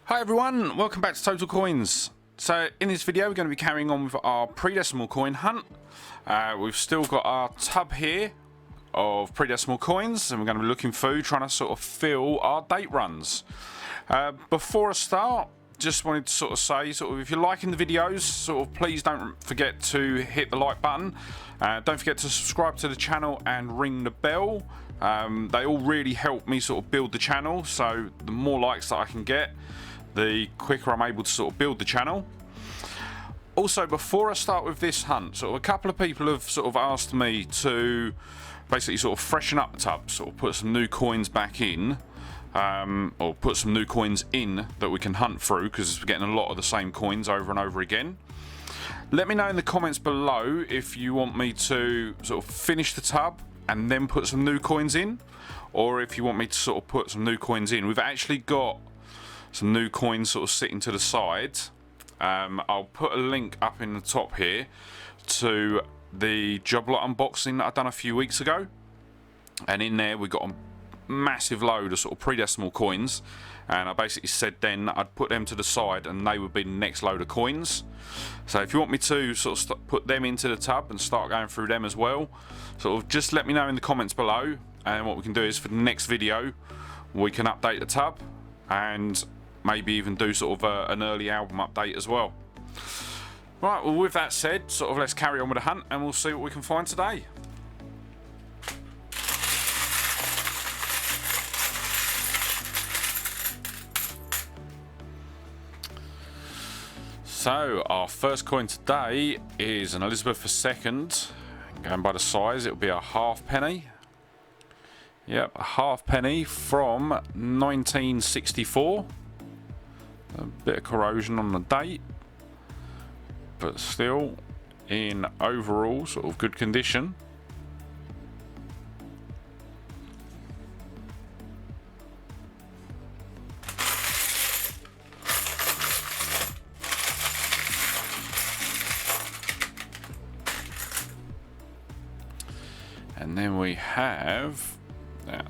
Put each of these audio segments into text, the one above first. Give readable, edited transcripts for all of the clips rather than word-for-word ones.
Hi everyone, welcome back to Total Coins. So in this video we're going to be carrying on with our pre-decimal coin hunt. We've still got our tub here of pre-decimal coins and we're going to be looking through trying to sort of fill our date runs. Before I start, just wanted to sort of say, if you're liking the videos, please don't forget to hit the like button. Don't forget to subscribe to the channel and ring the bell. They all really help me build the channel, so the more likes that I can get, the quicker I'm able to build the channel. Also, before I start with this hunt, a couple of people have asked me to basically freshen up the tub, put some new coins back in, or put some new coins in that we can hunt through, because we're getting a lot of the same coins over and over again. Let me know in the comments below if you want me to finish the tub and then put some new coins in, or if you want me to put some new coins in. We've actually got some new coins sitting to the side. I'll put a link up in the top here to the job lot unboxing that I've done a few weeks ago, and in there we got a massive load of pre-decimal coins, and I basically said then I'd put them to the side and they would be the next load of coins. So if you want me to put them into the tub and start going through them as well, just let me know in the comments below, and what we can do is for the next video we can update the tub and maybe even do an early album update as well. Right, well with that said, let's carry on with the hunt and we'll see what we can find today. So our first coin today is an Elizabeth II. Going by the size, it'll be a half penny. Yep, a half penny from 1964. A bit of corrosion on the date, but still in overall good condition. And then we have,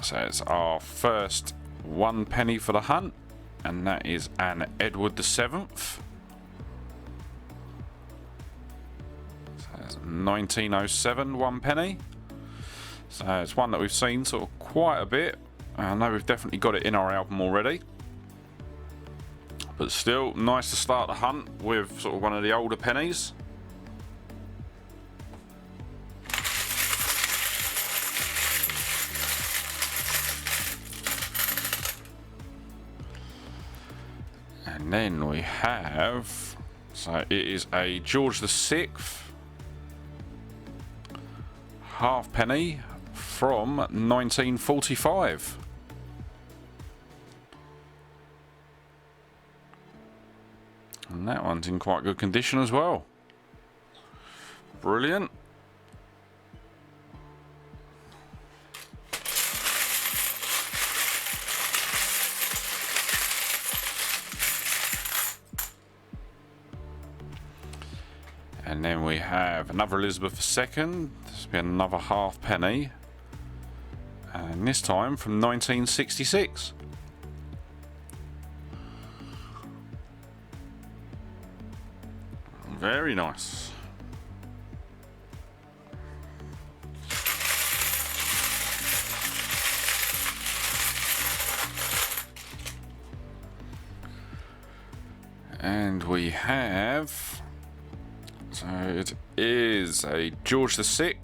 so it's our first 1 penny for the hunt, and that is an Edward VII. So that's 1907 1 penny. So it's one that we've seen quite a bit. I know we've definitely got it in our album already, but still nice to start the hunt with one of the older pennies. And then we have, so it is a George VI half penny from 1945. And that one's in quite good condition as well. Brilliant. And then we have another Elizabeth II. This will be another half penny, and this time from 1966. Very nice. And we have, so it is a George VI,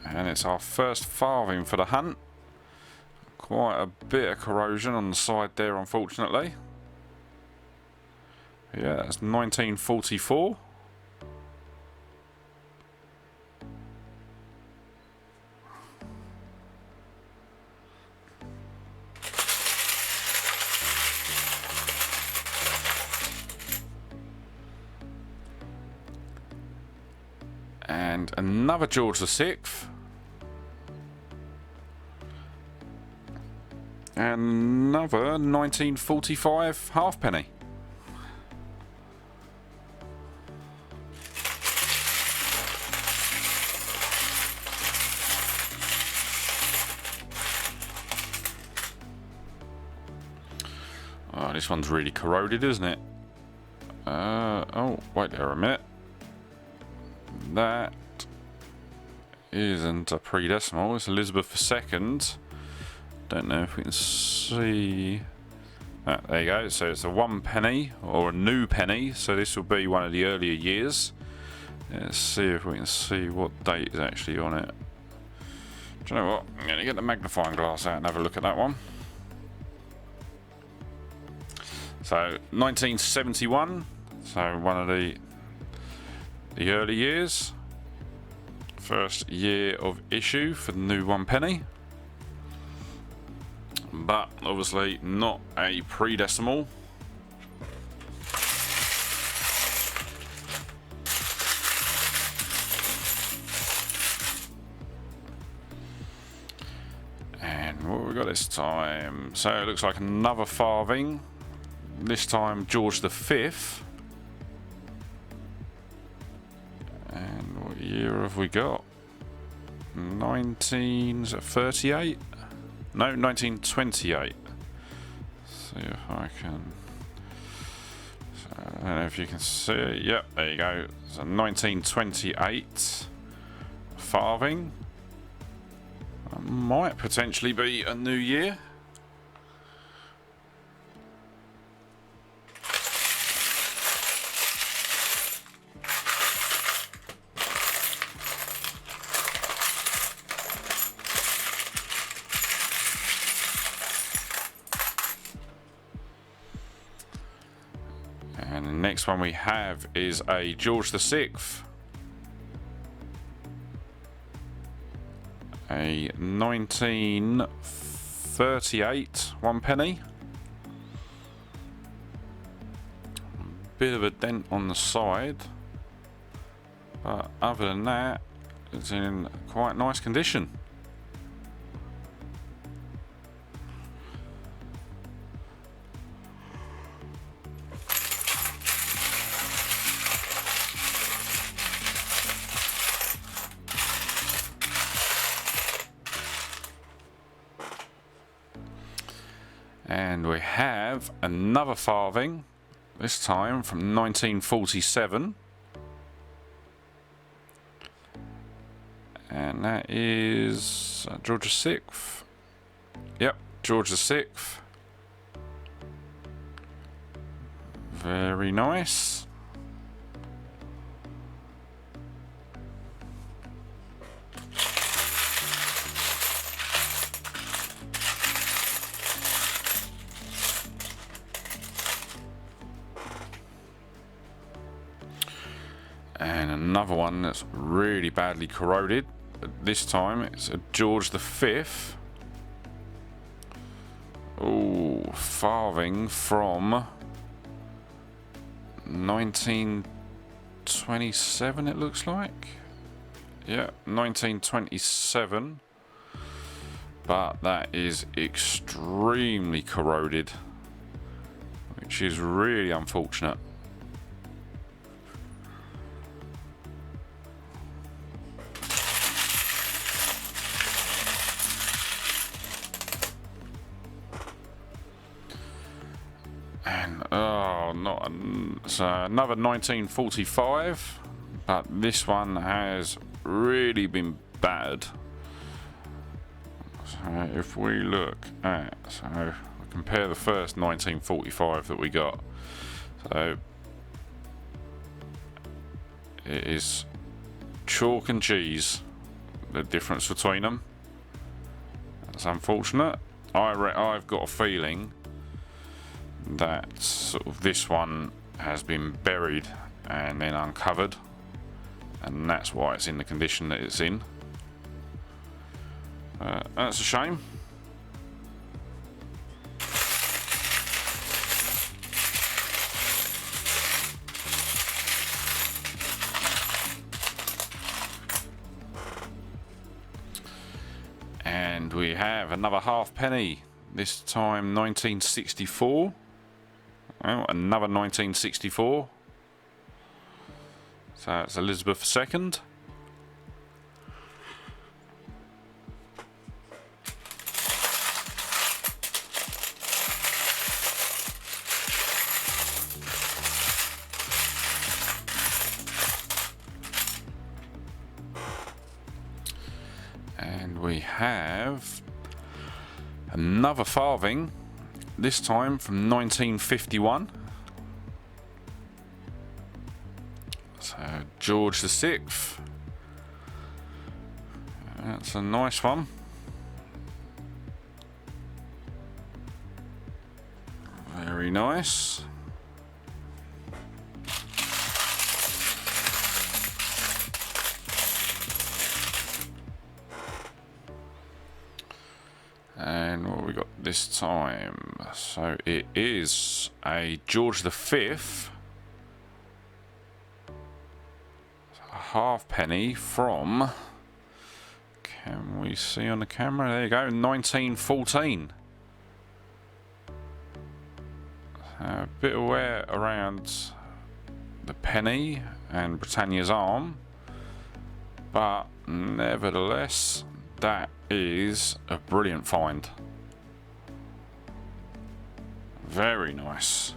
and it's our first farthing for the hunt. Quite a bit of corrosion on the side there, unfortunately. Yeah, that's 1944. And another George VI. And another 1945 halfpenny. Oh, this one's really corroded, isn't it? Oh, wait there a minute. That isn't a pre-decimal, it's Elizabeth II. Don't know if we can see. There you go, so it's a 1 penny, or a new penny, so this will be one of the earlier years. Let's see if we can see what date is actually on it. Do you know what? I'm going to get the magnifying glass out and have a look at that one. So 1971, so one of the early years. First year of issue for the new 1 penny. But obviously not a pre-decimal. And what have we got this time? So it looks like another farthing. This time George V. And what year have we got? 1938? No, 1928. See if I can. So, I don't know if you can see it. Yep, there you go. So 1928 farthing. That might potentially be a new year. And the next one we have is a George VI. A 1938 1 penny. Bit of a dent on the side, but other than that, it's in quite nice condition. And we have another farthing, this time from 1947. And that is George VI. Yep, George VI. Very nice. And another one that's really badly corroded. This time it's a George V. Oh, farthing from 1927 it looks like. Yeah, 1927. But that is extremely corroded, which is really unfortunate. And so another 1945, but this one has really been battered. So if we look at, so compare the first 1945 that we got, so it is chalk and cheese, the difference between them. That's unfortunate. I've got a feeling that sort of this one has been buried and then uncovered, and that's why it's in the condition that it's in. That's a shame. And we have another halfpenny, this time 1964. Oh, another 1964. So it's Elizabeth II. have another farthing, this time from 1951. So George VI. That's a nice one. Very nice. And what have we got this time? So it is a George V, a halfpenny from, can we see on the camera? There you go, 1914. A bit of wear around the penny and Britannia's arm, but nevertheless, that is a brilliant find. Very nice.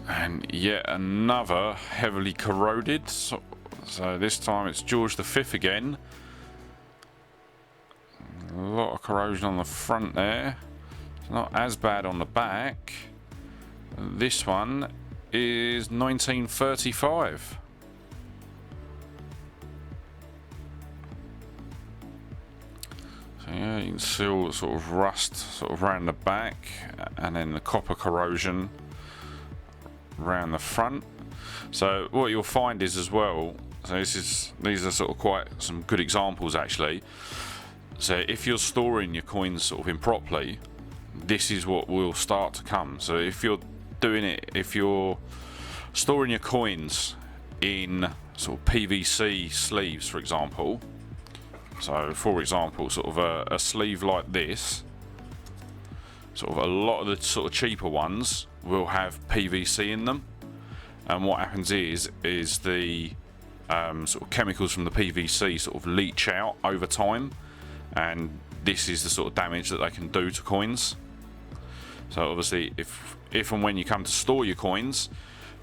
And yet another heavily corroded. So this time it's George V again. A lot of corrosion on the front there. It's not as bad on the back. This one is 1935. So yeah, you can see all the sort of rust sort of around the back, and then the copper corrosion around the front. So what you'll find is as well, so these are sort of quite some good examples actually. So if you're storing your coins sort of improperly, this is what will start to come. So if you're storing your coins in sort of PVC sleeves, for example, so for example sort of a sleeve like this, sort of a lot of the sort of cheaper ones will have PVC in them, and what happens is the sort of chemicals from the PVC sort of leach out over time, and this is the sort of damage that they can do to coins. So obviously if and when you come to store your coins,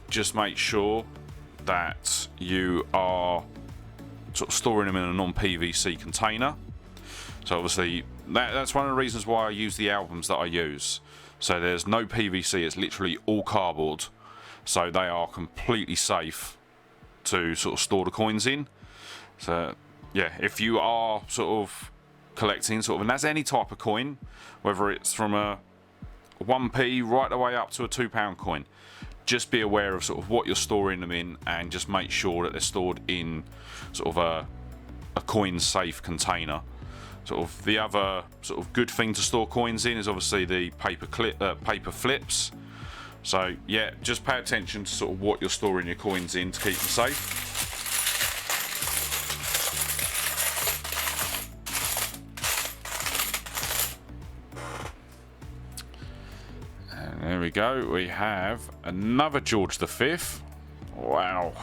just make sure that you are sort of storing them in a non-PVC container. So obviously that's one of the reasons why I use the albums that I use. So there's no PVC, it's literally all cardboard, so they are completely safe to sort of store the coins in. So yeah, if you are sort of collecting sort of, and that's any type of coin, whether it's from a 1p right the way up to a £2 coin, just be aware of sort of what you're storing them in, and just make sure that they're stored in sort of a coin safe container. Sort of the other sort of good thing to store coins in is obviously the paper flips. So yeah, just pay attention to sort of what you're storing your coins in to keep them safe. There we go, we have another George V. Wow.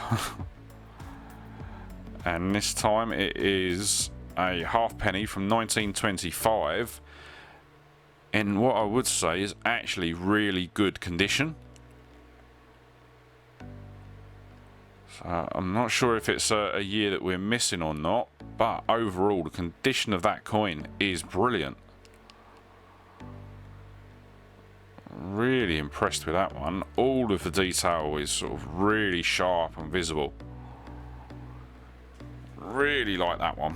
And this time it is a halfpenny from 1925, in what I would say is actually really good condition. So I'm not sure if it's a year that we're missing or not, but overall the condition of that coin is brilliant. Really impressed with that one. All of the detail is sort of really sharp and visible. Really like that one.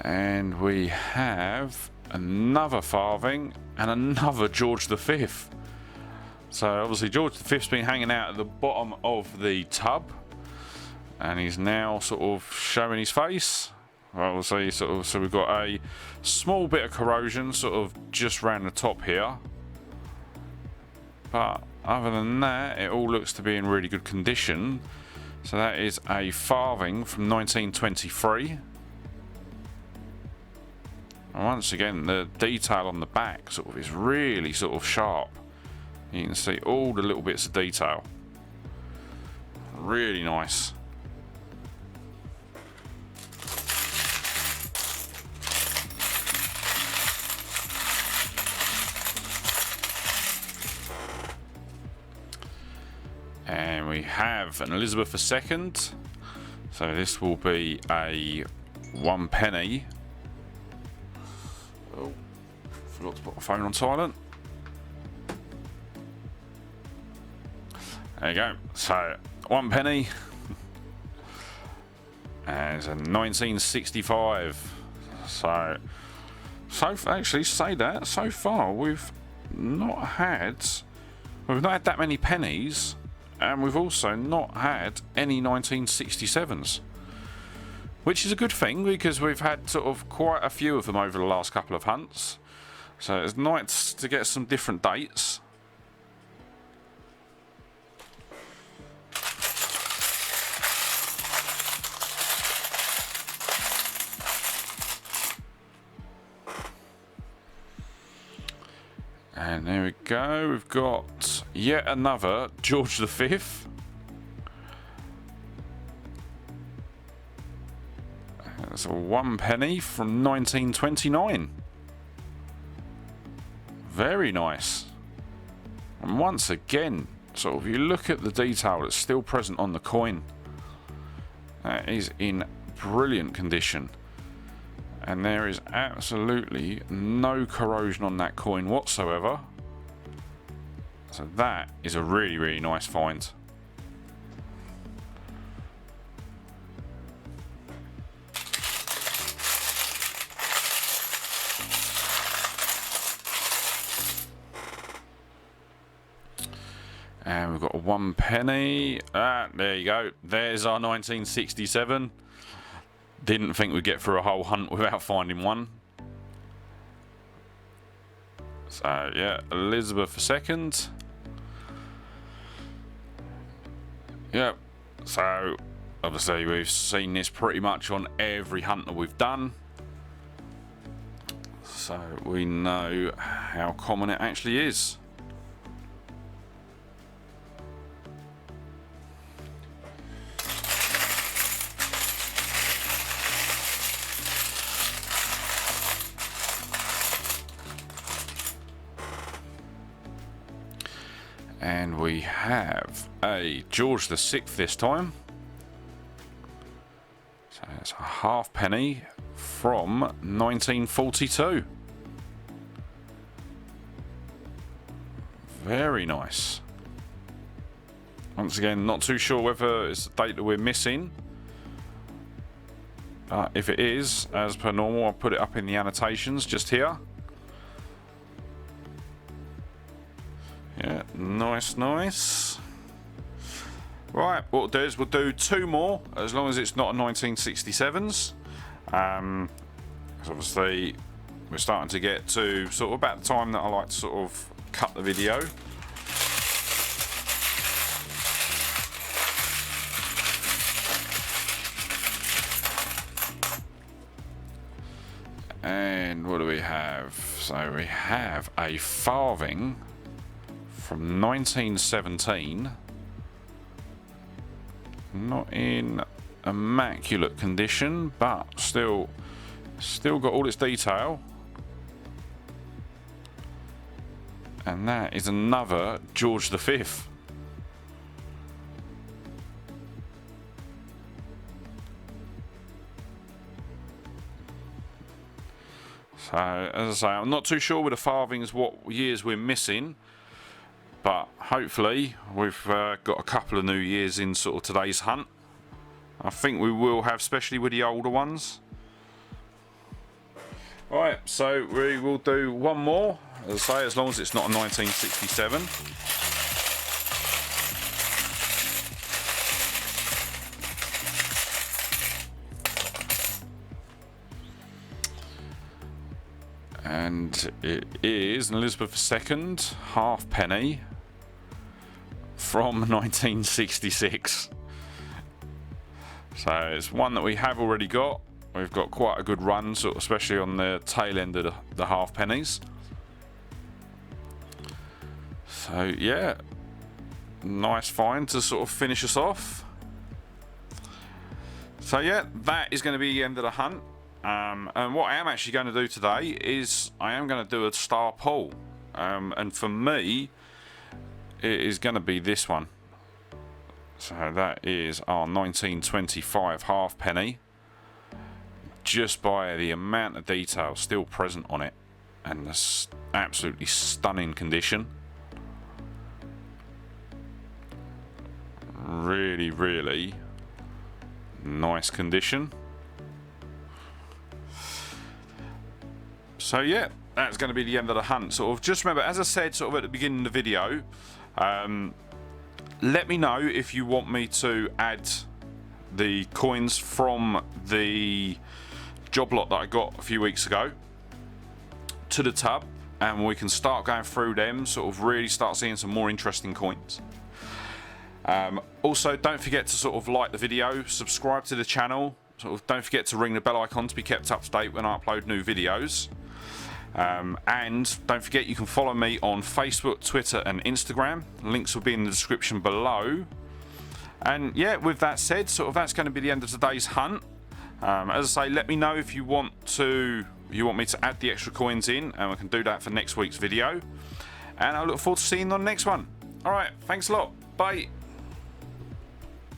And we have another farthing and another George V. So obviously George V's been hanging out at the bottom of the tub, and he's now sort of showing his face. Well, we'll see, so we've got a small bit of corrosion sort of just round the top here, but other than that it all looks to be in really good condition. So that is a farthing from 1923. And once again, the detail on the back sort of is really sort of sharp. You can see all the little bits of detail. Really nice. And we have an Elizabeth II. So this will be a 1 penny. Oh, forgot to put my phone on silent. There you go. So 1 penny. And it's a 1965. So actually say that so far we've not had that many pennies. And we've also not had any 1967s, which is a good thing because we've had sort of quite a few of them over the last couple of hunts. So it's nice to get some different dates. And there we go, we've got yet another George V. That's a 1 penny from 1929. Very nice. And once again, sort of you look at the detail that's still present on the coin. That is in brilliant condition. And there is absolutely no corrosion on that coin whatsoever. So that is a really, really nice find. And we've got a 1 penny. There you go. There's our 1967. Didn't think we'd get through a whole hunt without finding one. So yeah, Elizabeth II. Yep. So obviously we've seen this pretty much on every hunt that we've done. So we know how common it actually is. And we have a George VI this time. So it's a half penny from 1942. Very nice. Once again, not too sure whether it's the date that we're missing. If it is, as per normal, I'll put it up in the annotations just here. Yeah, nice. Right, what we'll do is we'll do 2 more, as long as it's not a 1967s. Because obviously we're starting to get to sort of about the time that I like to sort of cut the video. And what do we have? So we have a farthing from 1917, not in immaculate condition, but still got all its detail. And that is another George V. So as I say, I'm not too sure with the farthings what years we're missing. But hopefully we've got a couple of new years in sort of today's hunt. I think we will have, especially with the older ones. Alright, so we will do 1 more, as I say, as long as it's not a 1967. And it is an Elizabeth II half penny from 1966. So it's one that we have already got. we've got quite a good run, sort of, especially on the tail end of the half pennies. So yeah, nice find to sort of finish us off. So yeah, that is going to be the end of the hunt. And what I am actually going to do today is I am going to do a star pull. And for me, it is going to be this one. So that is our 1925 half penny. Just by the amount of detail still present on it and the absolutely stunning condition. Really, really nice condition. So yeah, that's going to be the end of the hunt. Sort of just remember, as I said sort of at the beginning of the video, let me know if you want me to add the coins from the job lot that I got a few weeks ago to the tub, and we can start going through them, sort of really start seeing some more interesting coins. Also, don't forget to sort of like the video, subscribe to the channel, sort of don't forget to ring the bell icon to be kept up to date when I upload new videos. And don't forget you can follow me on Facebook, Twitter and Instagram. Links will be in the description below. And yeah, with that said, sort of that's going to be the end of today's hunt. As I say, let me know if you want me to add the extra coins in, and we can do that for next week's video. And I look forward to seeing you on the next one. Alright, thanks a lot. Bye.